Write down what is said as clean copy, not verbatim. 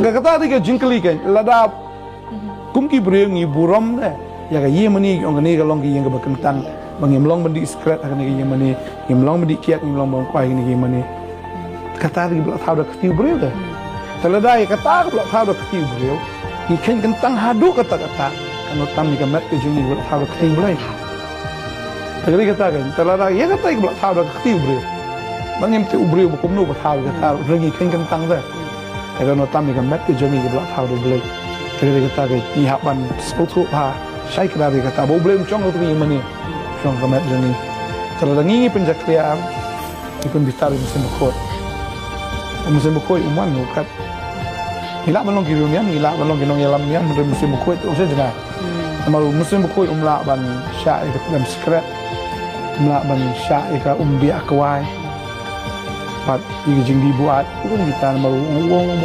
kata tiga jingkli kan lada kumki beriang ni buram deh ya ka yemani orang ni kalau ki yang kebakentang bang yemlong bendi skret akan ni yemani yemlong bendi kiat yemlong bang kuai ni yemani kata tiga belak tahu dah ketiu beriau deh terlada ya kata belak tahu dah ketiu beriau ni kan kentang hadu kata-kata kan otam ni kamet ke juni belak tahu dah ketiu beriau terlada kata kan terlada ya kata belak tahu dah ketiu beriau bang yem tu beriau bukum nu tahu kata lagi kan kentang deh kalau otam ni kamet ke juni belak tahu dah beriau terlada kata kan ni hapan sepuluh ha saya kena kata bawa boleh mencong tu yang mana mencong kamet jani terlada ni penjakriam ikut bitar musim bukoi uman nukat hilak balong kirunian hilak balong kinong yalam nian dari musim bukoi tu saya jenah malu musim bukoi umla ban syak ikat dalam skret umla ban syak ikat biak kawai pat igi jing dibuat pun kita malu uang